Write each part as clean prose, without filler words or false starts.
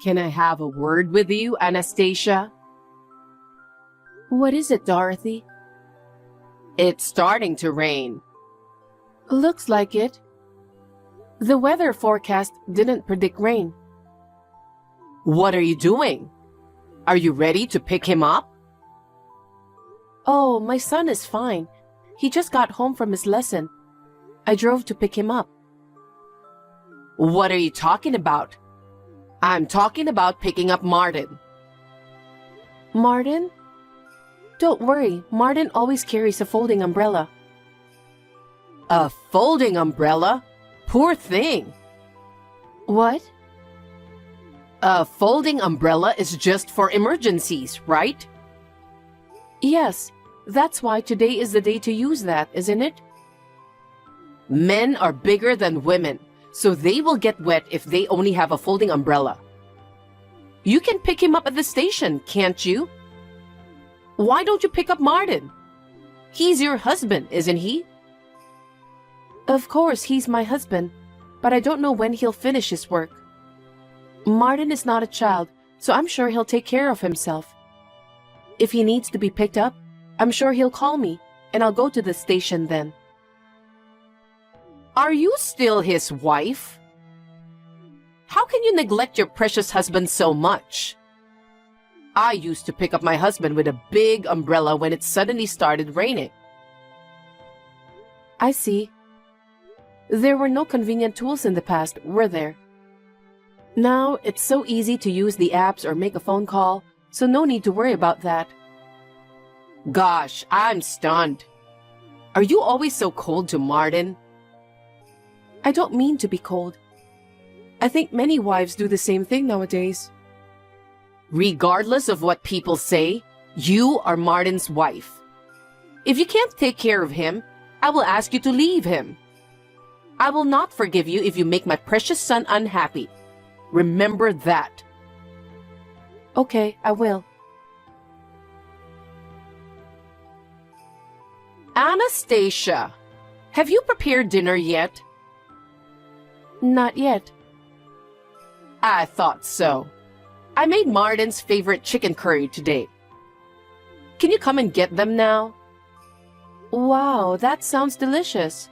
Can I have a word with you, Anastasia? What is it, Dorothy? It's starting to rain. Looks like it. The weather forecast didn't predict rain. What are you doing? Are you ready to pick him up? Oh, my son is fine. He just got home from his lesson. I drove to pick him up. What are you talking about? I'm talking about picking up Martin. Martin? Don't worry, Martin always carries a folding umbrella. A folding umbrella? Poor thing. What? A folding umbrella is just for emergencies, right? Yes, that's why today is the day to use that, isn't it? Men are bigger than women, so they will get wet if they only have a folding umbrella. You can pick him up at the station, can't you? Why don't you pick up Martin? He's your husband, isn't he? Of course, he's my husband, but I don't know when he'll finish his work. Martin is not a child, so I'm sure he'll take care of himself. If he needs to be picked up, I'm sure he'll call me, and I'll go to the station then. Are you still his wife? How can you neglect your precious husband so much? I used to pick up my husband with a big umbrella when it suddenly started raining. I see. There were no convenient tools in the past, were there? Now, it's so easy to use the apps or make a phone call, so no need to worry about that. Gosh, I'm stunned. Are you always so cold to Martin? I don't mean to be cold. I think many wives do the same thing nowadays. Regardless of what people say, you are Martin's wife. If you can't take care of him, I will ask you to leave him. I will not forgive you if you make my precious son unhappy. Remember that. Okay, I will. Anastasia, have you prepared dinner yet? Not yet. I thought so. I made Martin's favorite chicken curry today. Can you come and get them now? Wow, that sounds delicious.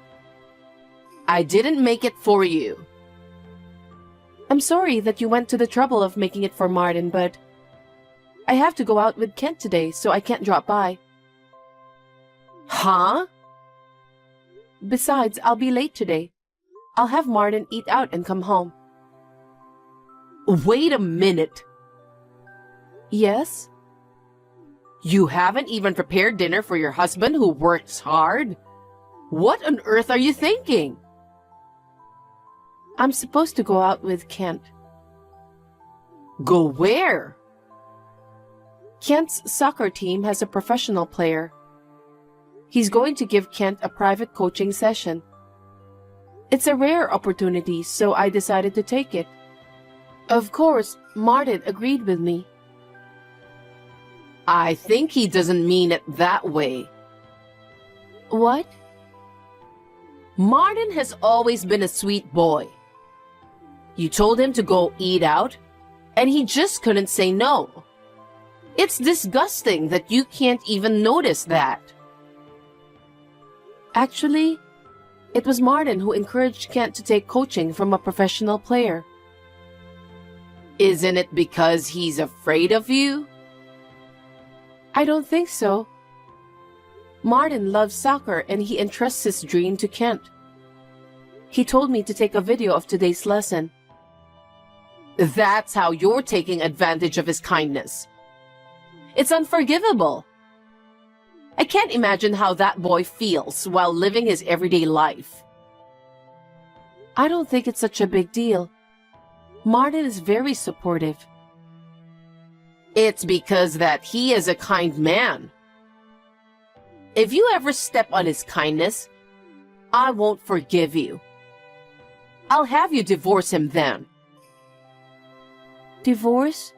I didn't make it for you. I'm sorry that you went to the trouble of making it for Martin, but I have to go out with Kent today, so I can't drop by. Huh? Besides, I'll be late today. I'll have Martin eat out and come home. Wait a minute. Yes? You haven't even prepared dinner for your husband who works hard? What on earth are you thinking? I'm supposed to go out with Kent. Go where? Kent's soccer team has a professional player. He's going to give Kent a private coaching session. It's a rare opportunity, so I decided to take it. Of course, Martin agreed with me. I think he doesn't mean it that way. What? Martin has always been a sweet boy. You told him to go eat out, and he just couldn't say no. It's disgusting that you can't even notice that. Actually, it was Martin who encouraged Kent to take coaching from a professional player. Isn't it because he's afraid of you? I don't think so. Martin loves soccer and he entrusts his dream to Kent. He told me to take a video of today's lesson. That's how you're taking advantage of his kindness. It's unforgivable. I can't imagine how that boy feels while living his everyday life. I don't think it's such a big deal. Martin is very supportive. It's because that he is a kind man. If you ever step on his kindness, I won't forgive you. I'll have you divorce him then. Divorce?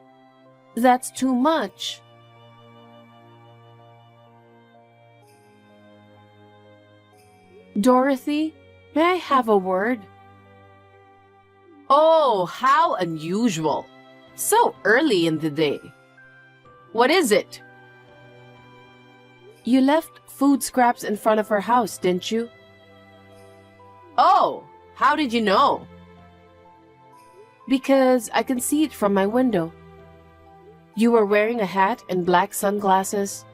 That's too much. Dorothy, may I have a word? Oh, how unusual. So early in the day. What is it? You left food scraps in front of our house, didn't you? Oh, how did you know? Because I can see it from my window. You were wearing a hat and black sunglasses.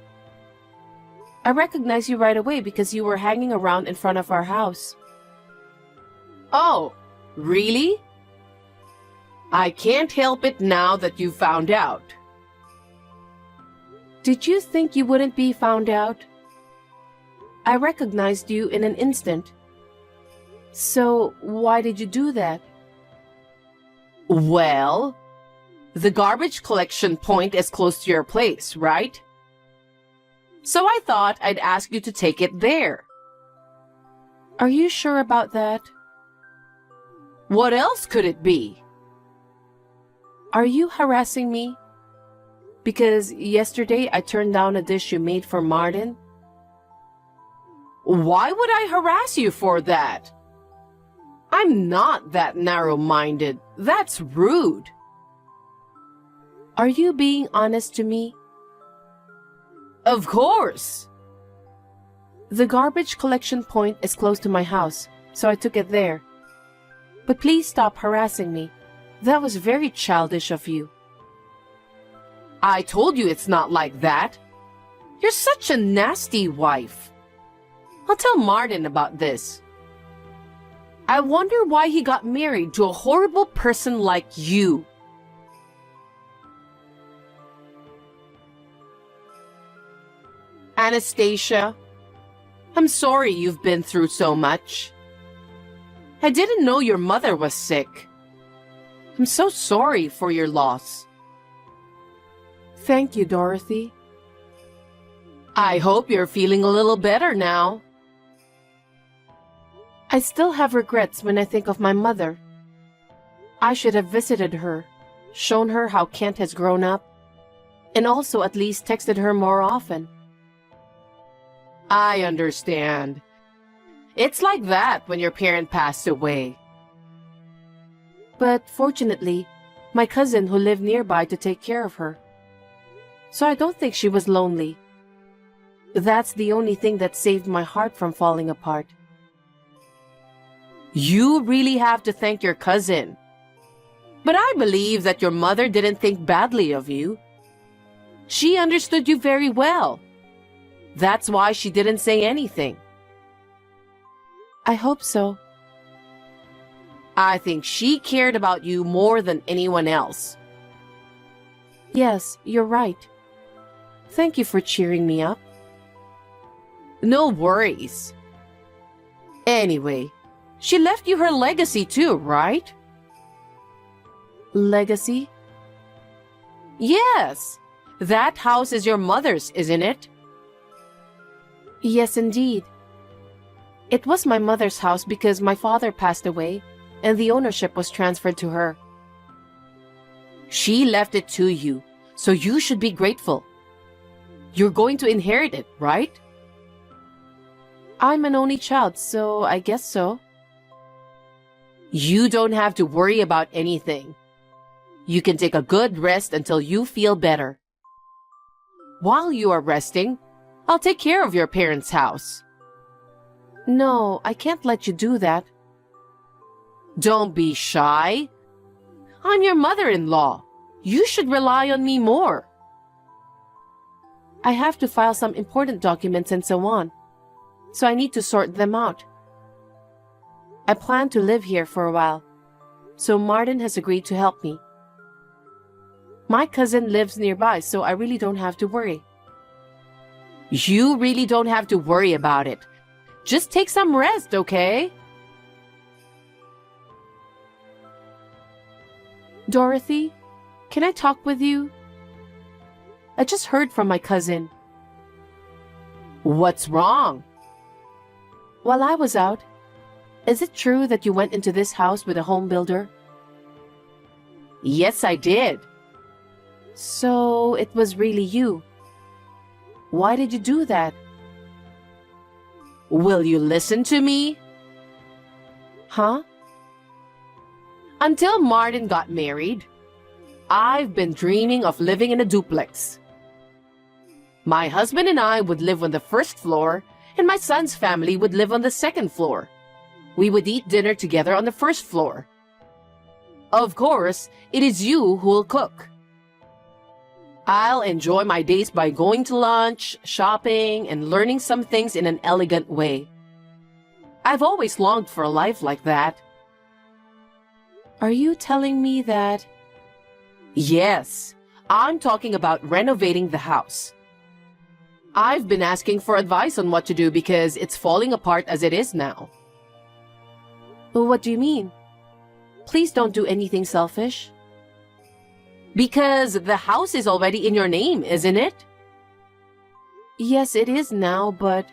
I recognized you right away because you were hanging around in front of our house. Oh, really? I can't help it now that you found out. Did you think you wouldn't be found out? I recognized you in an instant. So, why did you do that? Well, the garbage collection point is close to your place, right? So I thought I'd ask you to take it there. Are you sure about that? What else could it be? Are you harassing me? Because yesterday I turned down a dish you made for Martin. Why would I harass you for that? I'm not that narrow-minded. That's rude. Are you being honest to me? Of course. The garbage collection point is close to my house, so I took it there. But please stop harassing me. That was very childish of you. I told you it's not like that. You're such a nasty wife. I'll tell Martin about this. I wonder why he got married to a horrible person like you. Anastasia, I'm sorry you've been through so much. I didn't know your mother was sick. I'm so sorry for your loss. Thank you, Dorothy. I hope you're feeling a little better now. I still have regrets when I think of my mother. I should have visited her, shown her how Kent has grown up, and also at least texted her more often. I understand. It's like that when your parent passed away. But fortunately, my cousin who lived nearby to take care of her. So I don't think she was lonely. That's the only thing that saved my heart from falling apart. You really have to thank your cousin. But I believe that your mother didn't think badly of you. She understood you very well. That's why she didn't say anything. I hope so. I think she cared about you more than anyone else. Yes, you're right. Thank you for cheering me up. No worries. Anyway, she left you her legacy too, right? Legacy? Yes. That house is your mother's, isn't it? Yes, indeed. It was my mother's house because my father passed away, and the ownership was transferred to her. She left it to you, so you should be grateful. You're going to inherit it, right? I'm an only child, so I guess so. You don't have to worry about anything. You can take a good rest until you feel better. While you are resting, I'll take care of your parents' house. No, I can't let you do that. Don't be shy. I'm your mother-in-law. You should rely on me more. I have to file some important documents and so on, so I need to sort them out. I plan to live here for a while, so Martin has agreed to help me. My cousin lives nearby, so I really don't have to worry. You really don't have to worry about it. Just take some rest, okay? Dorothy, can I talk with you? I just heard from my cousin. What's wrong? While I was out, is it true that you went into this house with a home builder? Yes, I did. So it was really you. Why did you do that? Will you listen to me? Huh? Until Martin got married, I've been dreaming of living in a duplex. My husband and I would live on the first floor, and my son's family would live on the second floor. We would eat dinner together on the first floor. Of course, it is you who will cook. I'll enjoy my days by going to lunch, shopping, and learning some things in an elegant way. I've always longed for a life like that. Are you telling me that? Yes, I'm talking about renovating the house. I've been asking for advice on what to do because it's falling apart as it is now. What do you mean? Please don't do anything selfish. Because the house is already in your name, isn't it? Yes, it is now, but...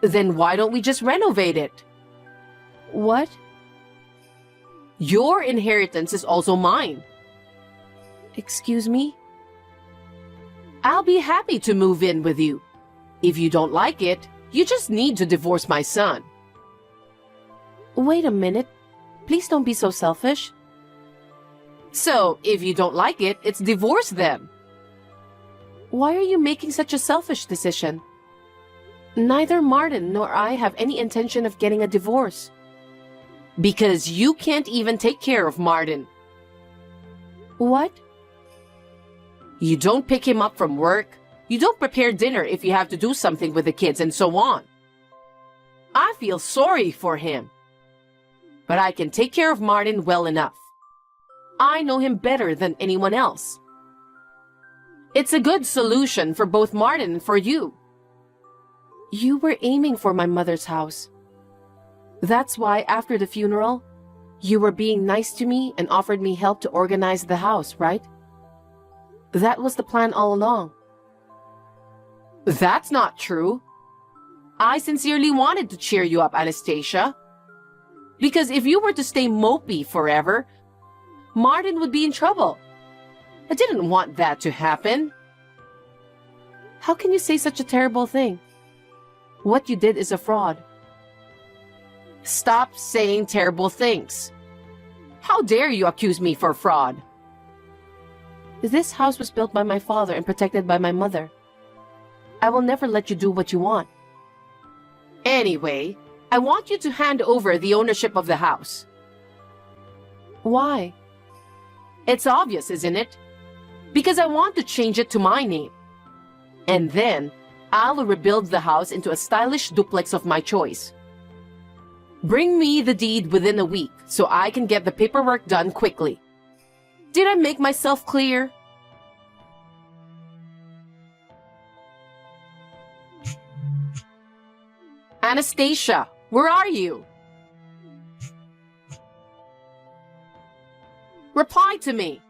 Then why don't we just renovate it? What? Your inheritance is also mine. Excuse me? I'll be happy to move in with you. If you don't like it, you just need to divorce my son. Wait a minute. Please don't be so selfish. So, if you don't like it, it's divorce then. Why are you making such a selfish decision? Neither Martin nor I have any intention of getting a divorce. Because you can't even take care of Martin. What? You don't pick him up from work. You don't prepare dinner if you have to do something with the kids and so on. I feel sorry for him. But I can take care of Martin well enough. I know him better than anyone else. It's a good solution for both Martin and for you. You were aiming for my mother's house. That's why after the funeral, you were being nice to me and offered me help to organize the house, right? That was the plan all along. That's not true. I sincerely wanted to cheer you up, Anastasia. Because if you were to stay mopey forever, Martin would be in trouble. I didn't want that to happen. How can you say such a terrible thing? What you did is a fraud. Stop saying terrible things. How dare you accuse me for fraud? This house was built by my father and protected by my mother. I will never let you do what you want. Anyway, I want you to hand over the ownership of the house. Why? It's obvious, isn't it? Because I want to change it to my name. And then, I'll rebuild the house into a stylish duplex of my choice. Bring me the deed within a week so I can get the paperwork done quickly. Did I make myself clear? Anastasia, where are you? Reply to me.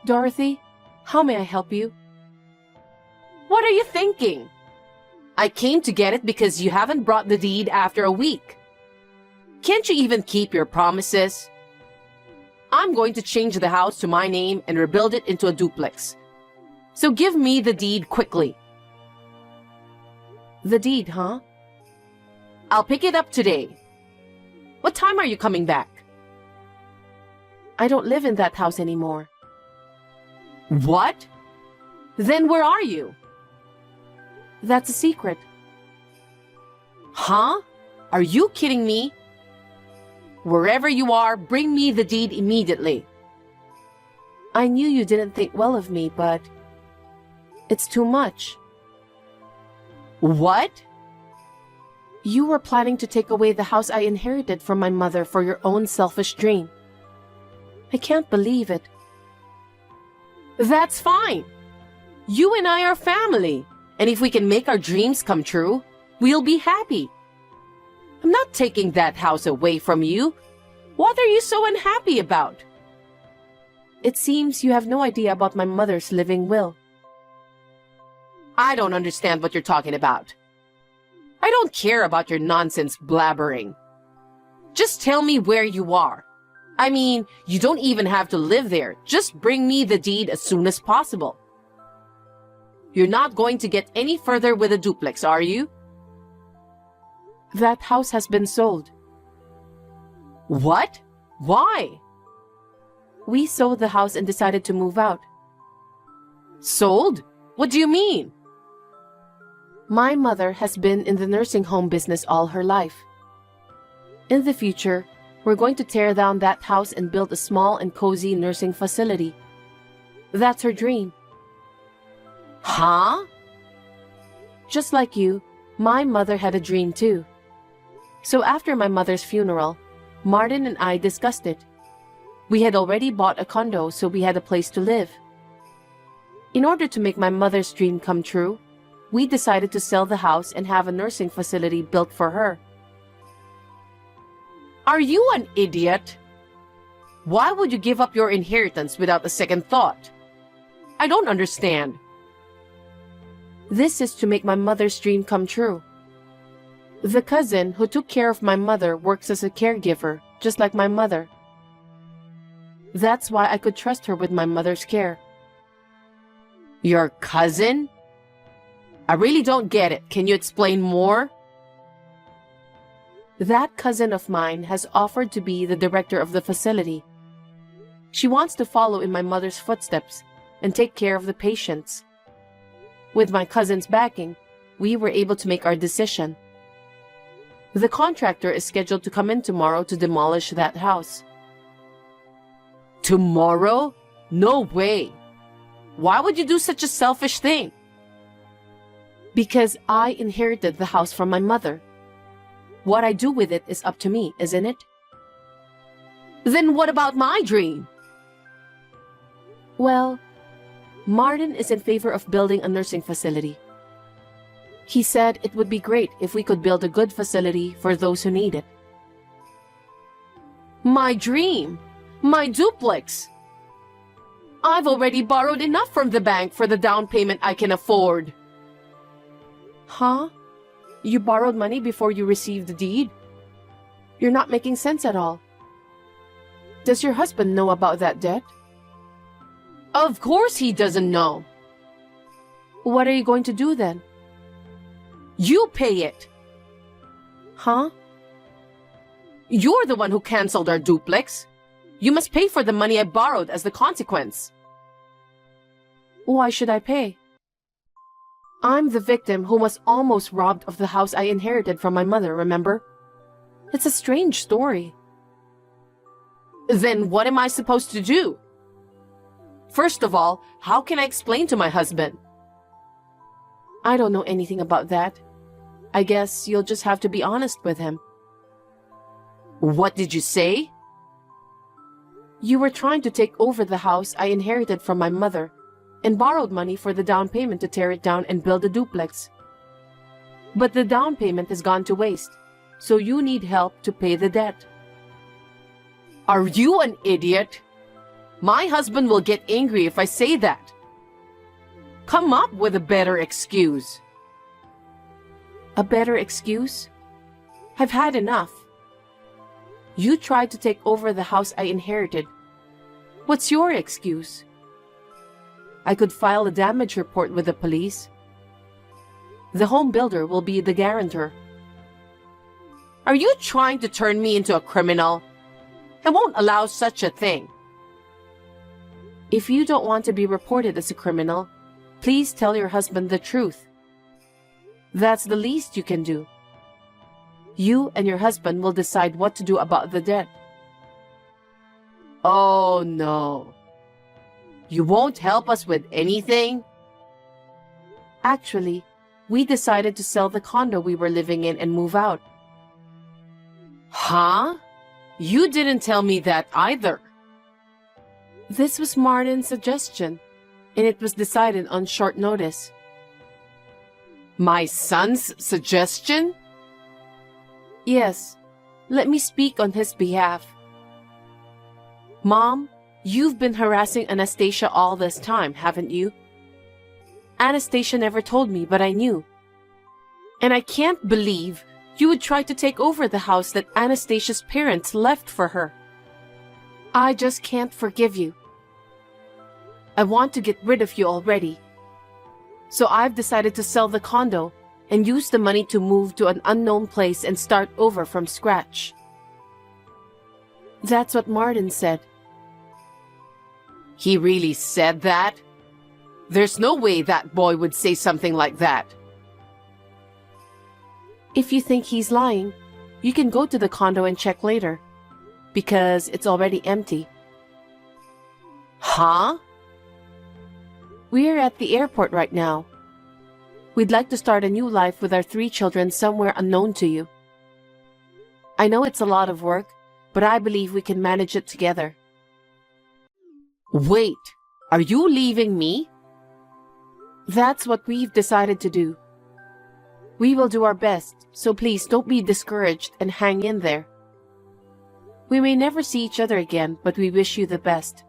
Dorothy, how may I help you? What are you thinking? I came to get it because you haven't brought the deed after a week. Can't you even keep your promises? I'm going to change the house to my name and rebuild it into a duplex. So give me the deed quickly. The deed, huh? I'll pick it up today. What time are you coming back? I don't live in that house anymore. What? Then where are you? That's a secret. Huh? Are you kidding me? Wherever you are, bring me the deed immediately. I knew you didn't think well of me, but it's too much. What? You were planning to take away the house I inherited from my mother for your own selfish dream. I can't believe it. That's fine. You and I are family, and if we can make our dreams come true, we'll be happy. I'm not taking that house away from you. What are you so unhappy about? It seems you have no idea about my mother's living will. I don't understand what you're talking about. I don't care about your nonsense blabbering. Just tell me where you are. I mean, you don't even have to live there. Just bring me the deed as soon as possible. You're not going to get any further with a duplex, are you? That house has been sold. What? Why? We sold the house and decided to move out. Sold? What do you mean? My mother has been in the nursing home business all her life. In the future, we're going to tear down that house and build a small and cozy nursing facility. That's her dream. Huh? Just like you, my mother had a dream too. So after my mother's funeral, Martin and I discussed it. We had already bought a condo, so we had a place to live. In order to make my mother's dream come true, we decided to sell the house and have a nursing facility built for her. Are you an idiot? Why would you give up your inheritance without a second thought? I don't understand. This is to make my mother's dream come true. The cousin who took care of my mother works as a caregiver, just like my mother. That's why I could trust her with my mother's care. Your cousin? I really don't get it. Can you explain more? That cousin of mine has offered to be the director of the facility. She wants to follow in my mother's footsteps and take care of the patients. With my cousin's backing, we were able to make our decision. The contractor is scheduled to come in tomorrow to demolish that house. Tomorrow? No way. Why would you do such a selfish thing? Because I inherited the house from my mother. What I do with it is up to me, isn't it? Then what about my dream? Well, Martin is in favor of building a nursing facility. He said it would be great if we could build a good facility for those who need it. My dream? My duplex? I've already borrowed enough from the bank for the down payment I can afford. Huh? You borrowed money before you received the deed? You're not making sense at all. Does your husband know about that debt? Of course he doesn't know. What are you going to do then? You pay it. Huh? You're the one who canceled our duplex. You must pay for the money I borrowed as the consequence. Why should I pay? I'm the victim who was almost robbed of the house I inherited from my mother, remember? It's a strange story. Then what am I supposed to do? First of all, how can I explain to my husband? I don't know anything about that. I guess you'll just have to be honest with him. What did you say? You were trying to take over the house I inherited from my mother and borrowed money for the down payment to tear it down and build a duplex. But the down payment has gone to waste, so you need help to pay the debt. Are you an idiot? My husband will get angry if I say that. Come up with a better excuse. A better excuse? I've had enough. You tried to take over the house I inherited. What's your excuse? I could file a damage report with the police. The home builder will be the guarantor. Are you trying to turn me into a criminal? I won't allow such a thing. If you don't want to be reported as a criminal, please tell your husband the truth. That's the least you can do. You and your husband will decide what to do about the debt. Oh no. You won't help us with anything? Actually, we decided to sell the condo we were living in and move out. Huh? You didn't tell me that either. This was Martin's suggestion, and it was decided on short notice. My son's suggestion? Yes, let me speak on his behalf. Mom, you've been harassing Anastasia all this time, haven't you? Anastasia never told me, but I knew. And I can't believe you would try to take over the house that Anastasia's parents left for her. I just can't forgive you. I want to get rid of you already. So I've decided to sell the condo and use the money to move to an unknown place and start over from scratch. That's what Martin said. He really said that? There's no way that boy would say something like that. If you think he's lying, you can go to the condo and check later, because it's already empty. Huh? We're at the airport right now. We'd like to start a new life with our 3 children somewhere unknown to you. I know it's a lot of work, but I believe we can manage it together. Wait, are you leaving me? That's what we've decided to do. We will do our best, so please don't be discouraged and hang in there. We may never see each other again, but we wish you the best.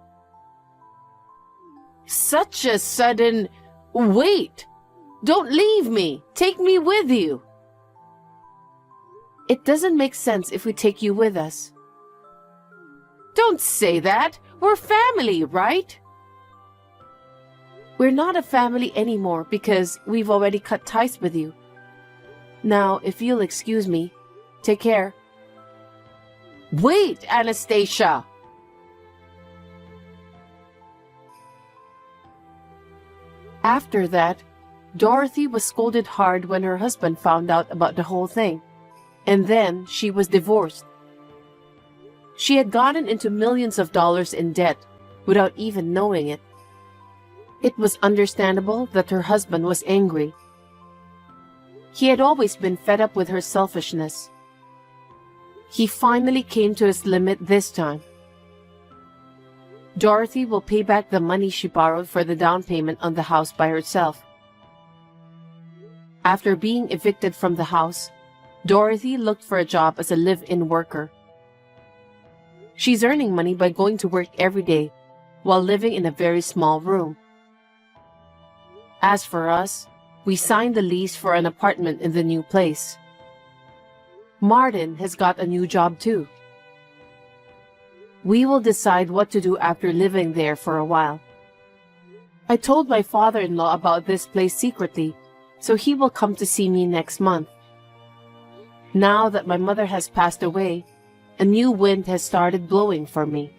Such a sudden... Wait! Don't leave me! Take me with you! It doesn't make sense if we take you with us. Don't say that! We're family, right? We're not a family anymore because we've already cut ties with you. Now, if you'll excuse me, take care. Wait, Anastasia! After that, Dorothy was scolded hard when her husband found out about the whole thing, and then she was divorced. She had gotten into millions of dollars in debt without even knowing it. It was understandable that her husband was angry. He had always been fed up with her selfishness. He finally came to his limit this time. Dorothy will pay back the money she borrowed for the down payment on the house by herself. After being evicted from the house, Dorothy looked for a job as a live-in worker. She's earning money by going to work every day while living in a very small room. As for us, we signed the lease for an apartment in the new place. Martin has got a new job too. We will decide what to do after living there for a while. I told my father-in-law about this place secretly, so he will come to see me next month. Now that my mother has passed away, a new wind has started blowing for me.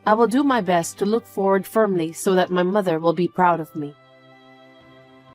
I will do my best to look forward firmly so that my mother will be proud of me.